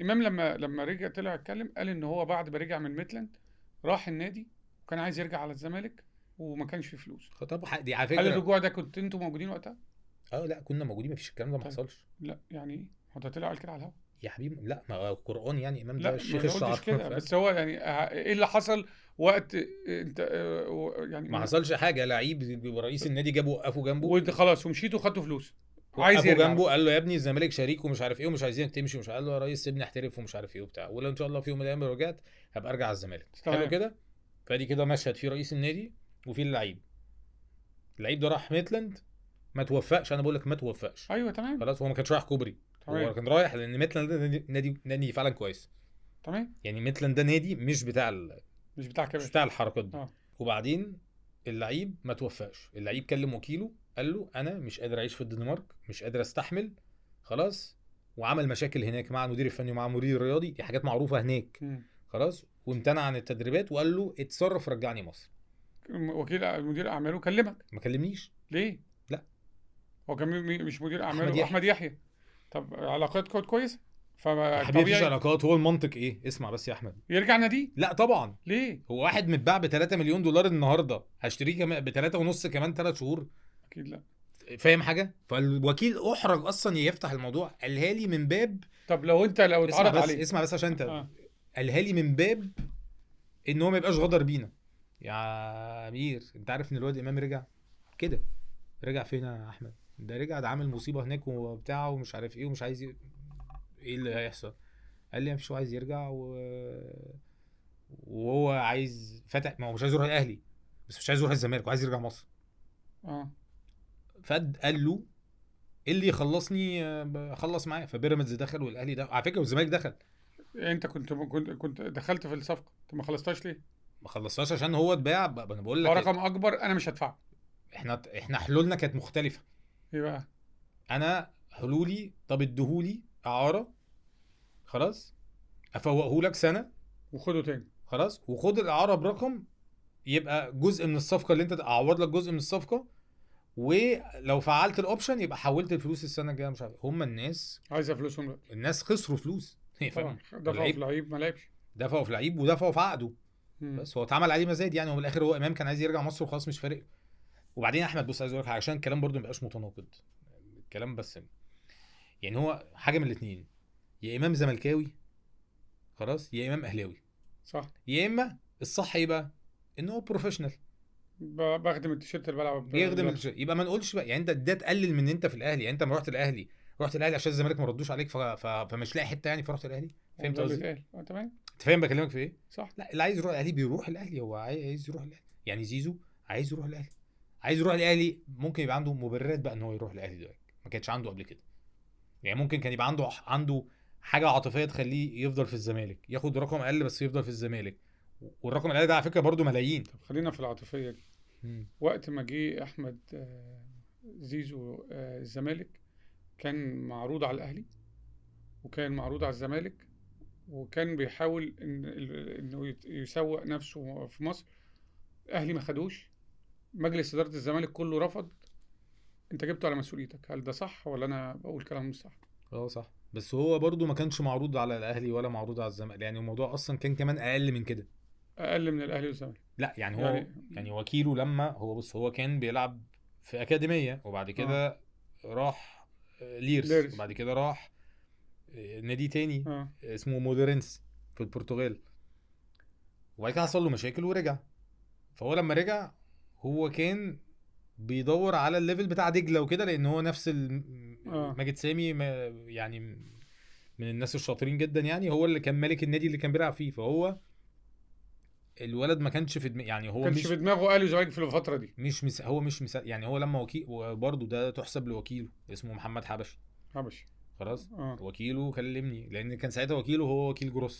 امام لما رجع طلع اتكلم، قال ان هو بعد ما رجع من ميتلاند راح النادي وكان عايز يرجع على الزمالك وما كانش فيه فلوس. طب دي على هل فكره. الرجوع ده كنت انتوا موجودين وقتها؟ اه لا كنا موجودين، مفيش الكلام ده ما طيب. حصلش. لا يعني ايه، هو ده طلع قال كده على الهوا؟ يا حبيبي لا، ما هو القران يعني امام ده لا الشيخ ما قلتش الشعراء كده، فاهم. بس هو يعني ايه اللي حصل وقت انت يعني ما حصلش حاجه، لعيب بيبقى رئيس النادي جابه وقفه جنبه. وانت خلاص ومشيتوا خدتوا فلوس، عايز وقفه يرجع جنبه بقى. قال له يا ابني الزمالك شريك ومش عارف ايه ومش عايزينك تمشي، ومش قال له يا ريس سيبني احترف ومش عارف ايه وبتاع، ولو ان شاء الله في يوم من الايام رجعت هبقى ارجع على الزمالك. حلو تمام. كده. فادي كده مشهد فيه رئيس النادي وفيه اللعيب. اللعيب ده راح ميتلاند، ما توفقش، انا بقول لك ما توفقش. ايوه تمام. خلاص هو ما كانش رايح كوبري، هو تمام. كان رايح لان ميتلاند ده نادي فعلا كويس. تمام. يعني ميتلاند ده نادي مش بتاع مش بتاع مش كبش. بتاع الحركات دي. اه. وبعدين اللعيب ما توفقش، اللعيب كلم وكيله قال له انا مش قادر اعيش في الدنمارك، مش قادر استحمل. خلاص. وعمل مشاكل هناك مع المدير الفني ومع المدير الرياضي، دي حاجات معروفه هناك. مم. خلاص. وامتنع عن التدريبات وقال له اتصرف رجعني مصر. وكيل مدير اعماله كلمك ما كلمنيش. ليه؟ لا. هو كان مش مدير احمد اعماله يحيى. احمد يحيى؟ طب علاقات كانت كويسه، يا حبيبي مفيش فطبيعي علاقات، هو المنطق ايه، اسمع بس يا احمد. يرجع ناديه. لا طبعا. ليه؟ هو واحد متباع ب 3 مليون دولار النهارده هشتريه كمان ب 3 ونص كمان 3 شهور. اكيد لا. فاهم حاجه؟ فالوكيل احرج اصلا يفتح الموضوع، قالها لي من باب. طب لو اسمع اتعرض بس عليه. اسمع بس عشان انت. اه. قالها لي من باب ان هو ما يبقاش غدر بينا. يا امير انت عارف ان الواد امام رجع كده؟ رجع فين يا احمد؟ ده رجع، ده عامل مصيبه هناك وبتاع ومش عارف ايه ومش عايز ايه اللي هيحصل؟ قال لي مفيش، هو عايز يرجع وهو عايز فتح، ما هو مش عايز يروح الاهلي بس مش عايز يروح الزمالك وعايز يرجع مصر. اه. فد قال له ايه اللي يخلصني اخلص معاه. فبيراميدز دخل والاهلي ده على فكره والزمالك دخل. انت كنت دخلت في الصفقه، انت ما خلصتهاش ليه؟ ما خلصناش عشان هو اتباع انا بقول هو لك. رقم اكبر انا مش هدفعه. احنا حلولنا كانت مختلفه. ايه بقى؟ انا حلولي طب اديهولي اعاره. خلاص. افوقه لك سنه. وخده تاني. خلاص وخد الاعاره برقم يبقى جزء من الصفقه اللي انت اعوض لك جزء من الصفقه. ولو فعلت الاوبشن يبقى حولت الفلوس السنه الجايه. مش عارف هم الناس. عايزه فلوسهم دلوقتي. الناس خسروا فلوس طبعا فاهم. دفعوا في اللعيب لعيب ما لعبش. دفعوا في لعيب ودفعوا في عقده. مم. بس هو اتعمل عليه مزايد يعني، ومن الاخر هو امام كان عايز يرجع مصر وخلاص مش فارق. وبعدين يا احمد بص عايز اقول لك حاجة، عشان الكلام برضو ما يبقاش متناقض. الكلام بس يعني هو حاجه من الاثنين، يا امام زملكاوي خلاص يا امام اهلاوي. صح. يا اما الصح ايه بقى؟ ان هو بروفيشنال بخدم التيشيرت اللي بلعب يخدم لابسه. يبقى ما نقولش بقى يعني انت ده تقلل من ان انت في الاهلي. يعني انت ما رحت الاهلي، رحت الاهلي عشان الزمالك ما ردوش عليك فمش لاقي حته يعني فرحت الاهلي. هو فهمت ده اللي قصدي؟ اتقال. تمام. انت فاهم بكلمك في ايه؟ صح. لا اللي عايز يروح الاهلي بيروح الاهلي، هو عايز يروح الاهلي. يعني زيزو عايز يروح الاهلي. عايز يروح الاهلي ممكن يبقى عنده مبررات بقى ان هو يروح الاهلي دلوقتي ما كانش عنده قبل كده. يعني ممكن كان يبقى عنده حاجه عاطفيه تخليه يفضل في الزمالك، ياخد رقم اقل بس يفضل في الزمالك. والرقم الاقل ده على فكره برضو ملايين. طب خلينا في العاطفيه دي. مم. وقت ما جه احمد زيزو الزمالك، كان معروض على الاهلي وكان معروض على الزمالك، وكان بيحاول انه يسوق نفسه في مصر. الاهلي ما خدوش، مجلس اداره الزمالك كله رفض. انت جبته على مسؤوليتك، هل ده صح ولا انا بقول كلام مش صح؟ اه صح. بس هو برضو ما كانش معروض على الاهلي ولا معروض على الزمالك، يعني الموضوع اصلا كان كمان اقل من كده. اقل من الاهلي والزمالك. لا يعني هو يعني يعني وكيله لما هو بص هو كان بيلعب في اكاديميه وبعد اه. كده راح ليرس ليرس. وبعد كده راح نادي تاني اه. اسمه مودرنس في البرتغال. وبعد كده حصل له مشاكل ورجع. فهو لما رجع هو كان بيدور على الليفل بتاع دجله وكده، لان هو نفس اه. ماجد سامي يعني من الناس الشاطرين جدا يعني، هو اللي كان مالك النادي اللي كان بيلعب فيه. فهو الولد ما كانش في يعني ما هو كانش مش في دماغه اهلي وزمالك في الفتره دي. هو مش يعني هو لما وكيل، وبرضه ده تحسب لوكيله اسمه محمد حبشي. حبشي. خلاص. اه. وكيله كلمني لان كان ساعتها وكيله هو وكيل جروس.